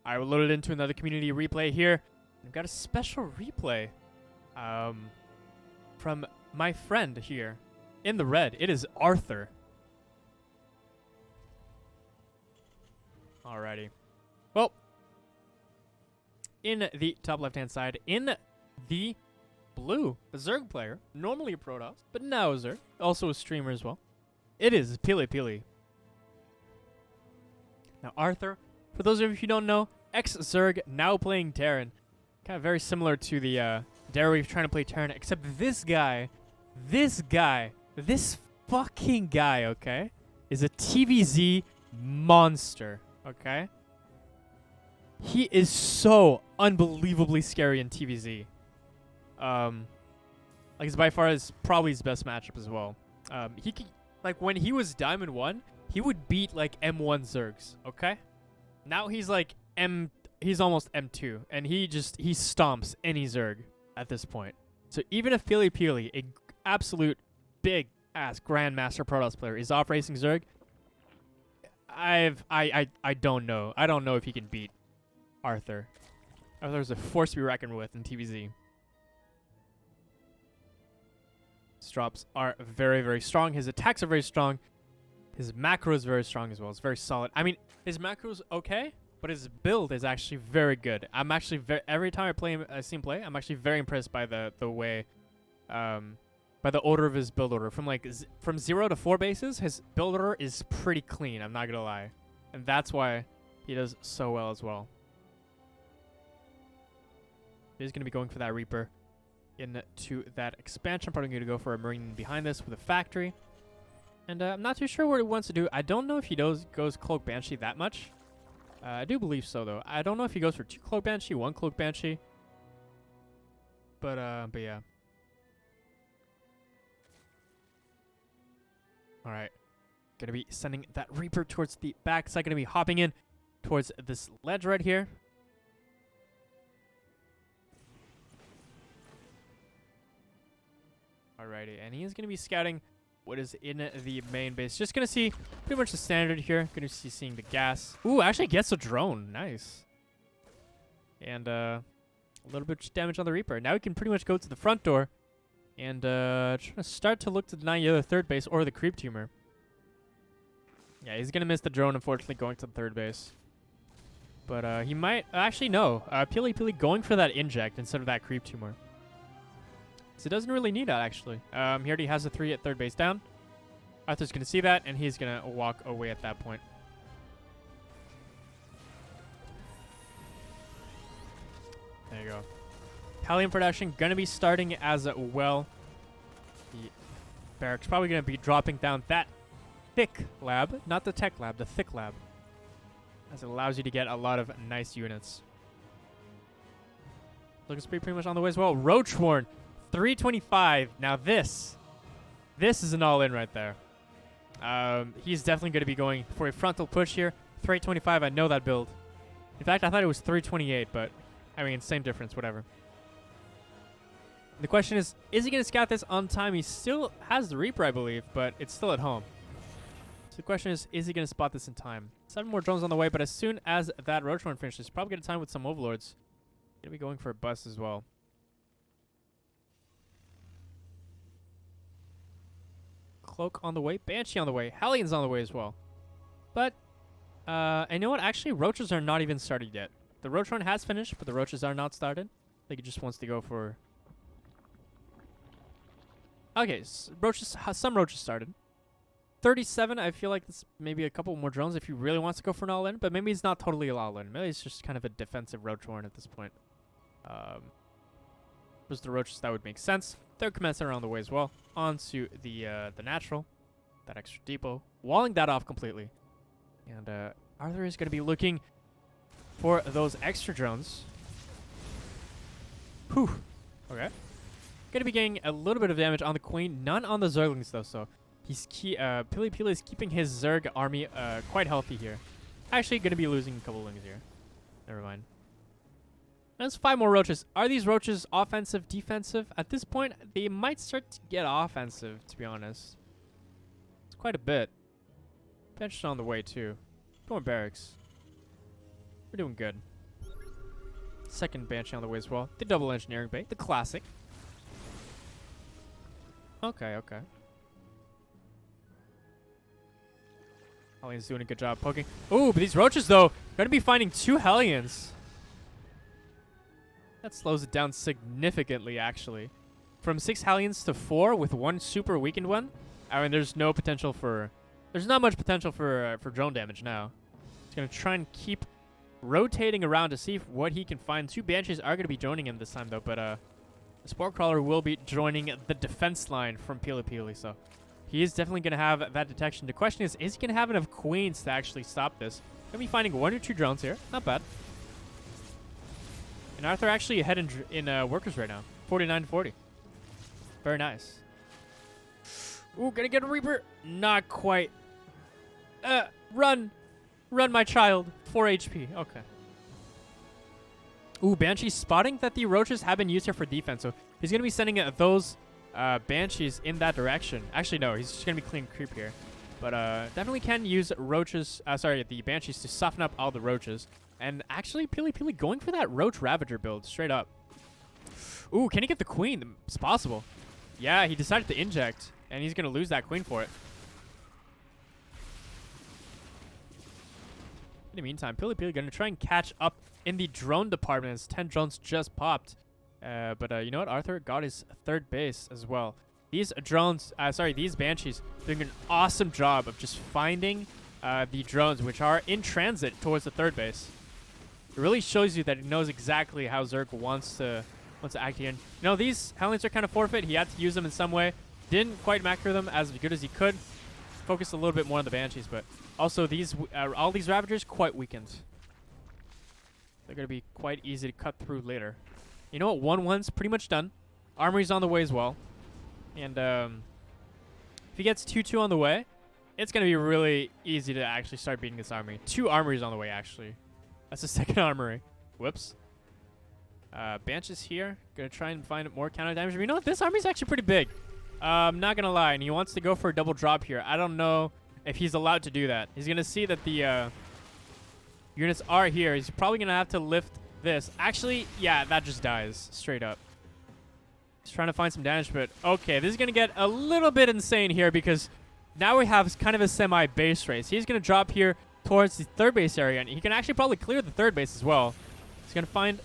I will load it into another community replay here. I've got a special replay from my friend here in the red. It is Arther. Alrighty. Well, in the top left-hand side, in the blue, a Zerg player, normally a Protoss, but now a Zerg, also a streamer as well. It is PiLiPiLi. Now, Arther, for those of you who don't know, ex-Zerg, now playing Terran. Kind of very similar to the Dara trying to play Terran, except this fucking guy, okay, is a TVZ monster, okay? He is so unbelievably scary in TVZ. Like, it's by far probably his best matchup as well. He could, like, when he was Diamond 1, he would beat, like, M1 Zergs, okay? Now he's, like, he's almost M2, and he stomps any Zerg at this point. So even if PiLiPiLi, a absolute big-ass Grandmaster Protoss player, is off-racing Zerg, I don't know. I don't know if he can beat Arther. Arther's a force to be reckoned with in TVZ. His drops are very, very strong. His attacks are very strong. His macro is very strong as well. It's very solid. I mean, his macro's okay, but his build is actually very good. I'm actually every time I see him play, I'm actually very impressed by the way, by the order of his build order. From 0 to 4 bases, his build order is pretty clean. I'm not gonna lie, and that's why he does so well as well. He's gonna be going for that Reaper into that expansion. Probably going to go for a Marine behind this with a factory. And I'm not too sure what he wants to do. I don't know if he goes Cloak Banshee that much. I do believe so, though. I don't know if he goes for 2 Cloak Banshee, 1 Cloak Banshee. But yeah. Alright. Gonna be sending that Reaper towards the back side. Gonna be hopping in towards this ledge right here. Alrighty, and he is going to be scouting what is in the main base. Just going to see pretty much the standard here. Going to see seeing the gas. Ooh, actually gets a drone. Nice. And a little bit of damage on the Reaper. Now we can pretty much go to the front door and try to start to look to deny either third base or the creep tumor. Yeah, he's going to miss the drone, unfortunately, going to the third base. But he might... Actually, no. PiLiPiLi going for that inject instead of that creep tumor. So it doesn't really need that, actually. He already has a 3 at third base down. Arthur's going to see that, and he's going to walk away at that point. There you go. Pallium production going to be starting as well. The barracks probably going to be dropping down that thick lab. Not the tech lab, the thick lab. As it allows you to get a lot of nice units. Looking pretty much on the way as well. Roachhorn. 325. Now this is an all-in right there. He's definitely going to be going for a frontal push here. 325, I know that build. In fact, I thought it was 328, but I mean, same difference, whatever. The question is he going to scout this on time? He still has the Reaper, I believe, but it's still at home. So the question is he going to spot this in time? 7 more drones on the way, but as soon as that Roachhorn finishes, probably going to time with some Overlords. Going to be going for a bus as well. Cloak on the way, Banshee on the way, Hallion's on the way as well. But, and you know what? Actually, Roaches are not even started yet. The Roach run has finished, but the Roaches are not started. I think he just wants to go for... Okay, some Roaches started. 37, I feel like it's maybe a couple more drones if he really wants to go for an all-in, but maybe he's not totally all-in. Maybe it's just kind of a defensive Roach horn at this point. Those the Roaches, that would make sense. Third command center on the way as well. Onto the natural. That extra depot. Walling that off completely. And Arther is going to be looking for those extra drones. Whew. Okay. Going to be getting a little bit of damage on the Queen. None on the Zerglings though, so he's PiLiPiLi is keeping his Zerg army quite healthy here. Actually going to be losing a couple lings here. Never mind. That's 5 more Roaches. Are these Roaches offensive, defensive? At this point, they might start to get offensive, to be honest. It's quite a bit. Bench on the way, too. Going barracks. We're doing good. Second Banshee on the way as well. The double engineering bait. The classic. Okay, okay. Hellions doing a good job poking. Ooh, but these roaches, though, going to be finding 2 Hellions. That slows it down significantly, actually. From 6 Hellions to 4 with 1 super weakened one. I mean, there's no potential for... There's not much potential for drone damage now. He's going to try and keep rotating around to see what he can find. 2 Banshees are going to be joining him this time, though. But the Spore Crawler will be joining the defense line from PiLiPiLi, so... He is definitely going to have that detection. The question is he going to have enough queens to actually stop this? Going to be finding 1 or 2 drones here. Not bad. And Arther actually ahead in workers right now. 49-40. Very nice. Ooh, going to get a Reaper. Not quite. Run. Run, my child. 4 HP. Okay. Ooh, Banshee spotting that the roaches have been used here for defense. So he's going to be sending those... Banshees in that direction. Actually, no, he's just going to be clean creep here. But definitely can use roaches, the Banshees to soften up all the roaches. And actually, PiLiPiLi going for that Roach Ravager build, straight up. Ooh, can he get the queen? It's possible. Yeah, he decided to inject, and he's going to lose that queen for it. In the meantime, PiLiPiLi going to try and catch up in the drone department as 10 drones just popped. But you know what? Arther got his 3rd base as well. These drones, these Banshees doing an awesome job of just finding the drones, which are in transit towards the 3rd base. It really shows you that he knows exactly how Zerg wants to act here. And, you know, these Hellions are kind of forfeit. He had to use them in some way. Didn't quite macro them as good as he could. Focused a little bit more on the Banshees, but also these all these Ravagers quite weakened. They're going to be quite easy to cut through later. You know what? 1-1's pretty much done. Armory's on the way as well. And if he gets 2-2 on the way, it's going to be really easy to actually start beating this army. 2 armories on the way, actually. That's the 2nd armory. Whoops. Banshees here. Going to try and find more counter damage. But you know what? This army's actually pretty big. I'm not going to lie. And he wants to go for a double drop here. I don't know if he's allowed to do that. He's going to see that the units are here. He's probably going to have to lift... this. Actually, yeah, that just dies straight up. He's trying to find some damage, but okay, this is going to get a little bit insane here because now we have kind of a semi-base race. He's going to drop here towards the 3rd base area, and he can actually probably clear the 3rd base as well. He's going to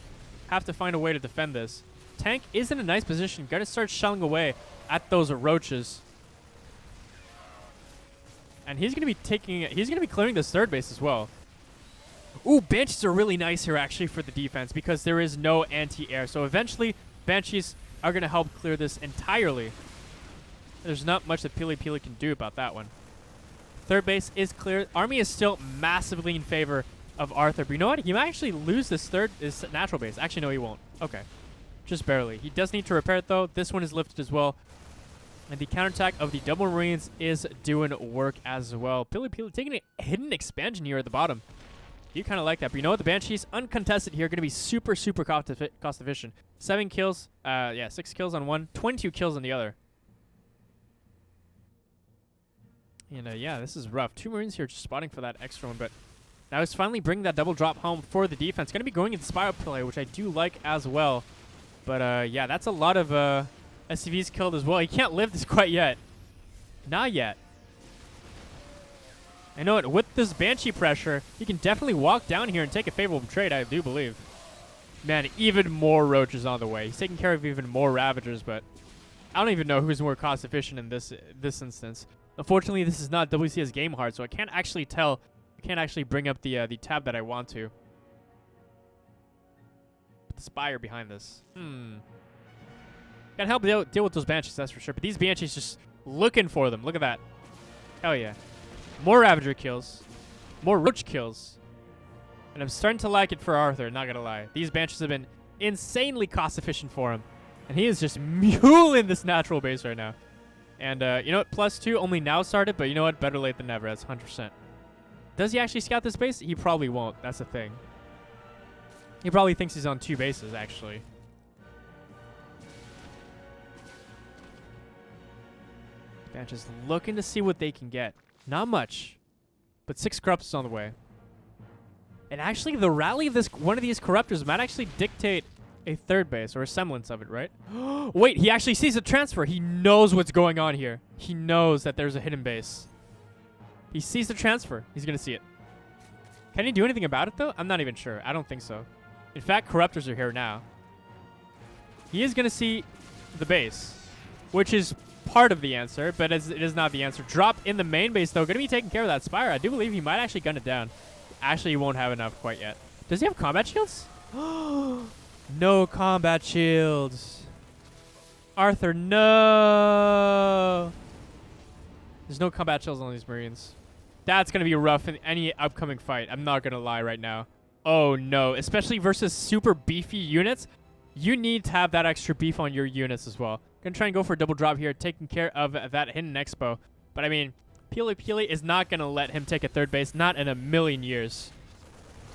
have to find a way to defend this. Tank is in a nice position. Going to start shelling away at those roaches. And he's going to be clearing this 3rd base as well. Ooh, Banshees are really nice here, actually, for the defense because there is no anti-air. So eventually, Banshees are going to help clear this entirely. There's not much that PiLiPiLi can do about that one. 3rd base is clear. Army is still massively in favor of Arther. But you know what? He might actually lose this natural base. Actually, no, he won't. Okay. Just barely. He does need to repair it, though. This one is lifted as well. And the counterattack of the double Marines is doing work as well. PiLiPiLi taking a hidden expansion here at the bottom. You kind of like that. But you know what? The Banshees, uncontested here, going to be super, super cost efficient. 7 kills. 6 kills on one. 22 kills on the other. And yeah, this is rough. 2 Marines here just spotting for that extra one. But now he's finally bringing that double drop home for the defense. Going to be going into Spiral play, which I do like as well. But yeah, that's a lot of SCVs killed as well. He can't live this quite yet. Not yet. I know it. With this Banshee pressure, he can definitely walk down here and take a favorable trade, I do believe. Man, even more roaches on the way. He's taking care of even more Ravagers, but I don't even know who's more cost efficient in this instance. Unfortunately, this is not WCS Game Hard, so I can't actually tell. I can't actually bring up the tab that I want to. Put the Spire behind this. Can't help but deal with those Banshees, that's for sure. But these Banshees just looking for them. Look at that. Hell yeah. More Ravager kills. More Roach kills. And I'm starting to like it for Arther, not gonna lie. These Banshees have been insanely cost efficient for him. And he is just muling this natural base right now. And you know what? +2 only now started, but you know what? Better late than never. That's 100%. Does he actually scout this base? He probably won't. That's the thing. He probably thinks he's on 2 bases, actually. Banshees looking to see what they can get. Not much, but 6 corrupts is on the way. And actually, the rally of one of these corruptors might actually dictate a third base, or a semblance of it, right? Wait, he actually sees a transfer. He knows what's going on here. He knows that there's a hidden base. He sees the transfer. He's going to see it. Can he do anything about it, though? I'm not even sure. I don't think so. In fact, corruptors are here now. He is going to see the base, which is part of the answer, but it is not the answer. Drop in the main base, though. Going to be taking care of that Spire. I do believe he might actually gun it down. Actually, he won't have enough quite yet. Does he have combat shields? No combat shields. Arther, no. There's no combat shields on these Marines. That's going to be rough in any upcoming fight. I'm not going to lie right now. Oh, no. Especially versus super beefy units. You need to have that extra beef on your units as well. Going to try and go for a double drop here, taking care of that hidden expo. But, I mean, PiLiPiLi is not going to let him take a third base. Not in a million years.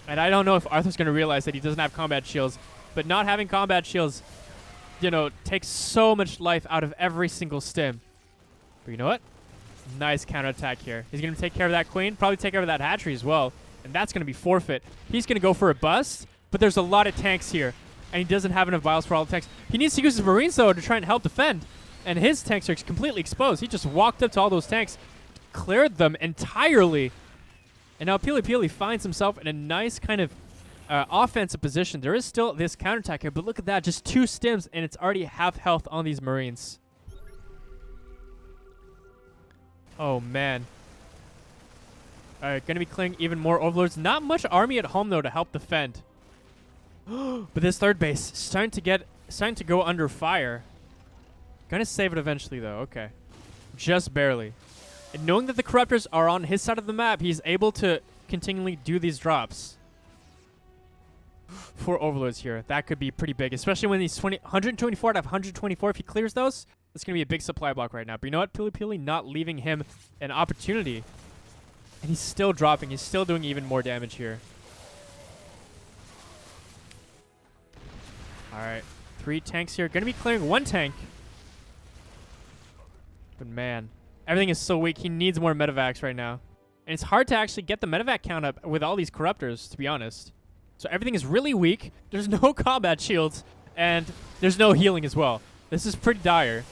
And I don't know if Arthur's going to realize that he doesn't have combat shields. But not having combat shields, you know, takes so much life out of every single stim. But you know what? Nice counterattack here. He's going to take care of that queen. Probably take care of that hatchery as well. And that's going to be forfeit. He's going to go for a bust. But there's a lot of tanks here. And he doesn't have enough vials for all the tanks. He needs to use his Marines, though, to try and help defend. And his tanks are completely exposed. He just walked up to all those tanks, cleared them entirely. And now PiLiPiLi finds himself in a nice kind of offensive position. There is still this counterattack here, but look at that. Just 2 stims, and it's already half health on these Marines. Oh, man. All right, going to be clearing even more Overlords. Not much army at home, though, to help defend. But this third base starting to go under fire. Going to save it eventually, though. Okay. Just barely. And knowing that the Corruptors are on his side of the map, he's able to continually do these drops. 4 Overlords here. That could be pretty big, especially when he's 124 out of 124. If he clears those, it's going to be a big supply block right now. But you know what? PiLiPiLi not leaving him an opportunity. And he's still dropping. He's still doing even more damage here. All right. 3 tanks here. Going to be clearing 1 tank. But man, everything is so weak. He needs more medevacs right now. And it's hard to actually get the medevac count up with all these Corruptors, to be honest. So everything is really weak. There's no combat shields. And there's no healing as well. This is pretty dire.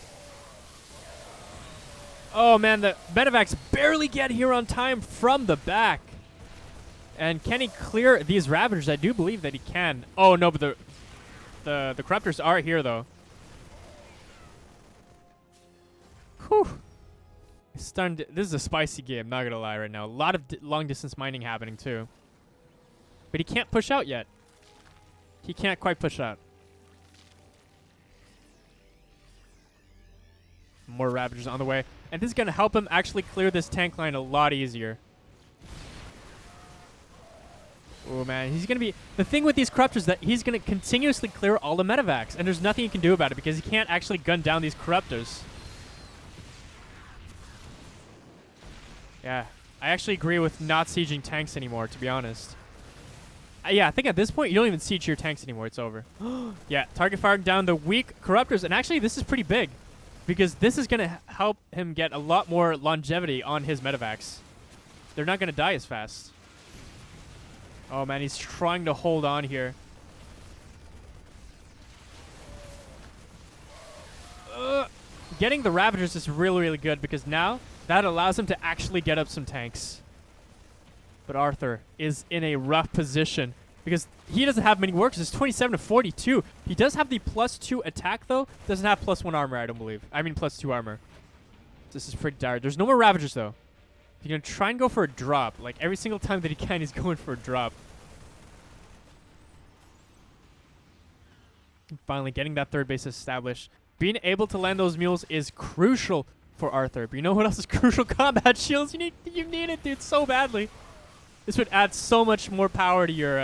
Oh, man. The medevacs barely get here on time from the back. And can he clear these Ravagers? I do believe that he can. Oh, no, but the Corruptors are here, though. Whew. This is a spicy game, not going to lie right now. A lot of long-distance mining happening, too. But he can't push out yet. He can't quite push out. More Ravagers on the way. And this is going to help him actually clear this tank line a lot easier. Oh, man. He's going to be... The thing with these Corruptors is that he's going to continuously clear all the medevacs. And there's nothing he can do about it because he can't actually gun down these Corruptors. Yeah. I actually agree with not sieging tanks anymore, to be honest. Yeah, I think at this point, you don't even siege your tanks anymore. It's over. Yeah, target firing down the weak Corruptors. And actually, this is pretty big. Because this is going to help him get a lot more longevity on his medevacs. They're not going to die as fast. Oh, man, he's trying to hold on here. Getting the Ravagers is really, really good because now that allows him to actually get up some tanks. But Arther is in a rough position because he doesn't have many workers. It's 27 to 42. He does have the +2 attack, though. Doesn't have +1 armor, I don't believe. I mean, +2 armor. This is pretty dire. There's no more Ravagers, though. He's going to try and go for a drop. Like, every single time that he can, he's going for a drop. And finally, getting that third base established. Being able to land those mules is crucial for Arther. But you know what else is crucial? Combat shields. You need it, dude, so badly. This would add so much more power to your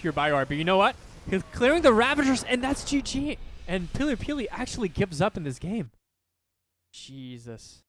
Biowar. But you know what? He's clearing the Ravagers, and that's GG. And PiLiPiLi actually gives up in this game. Jesus.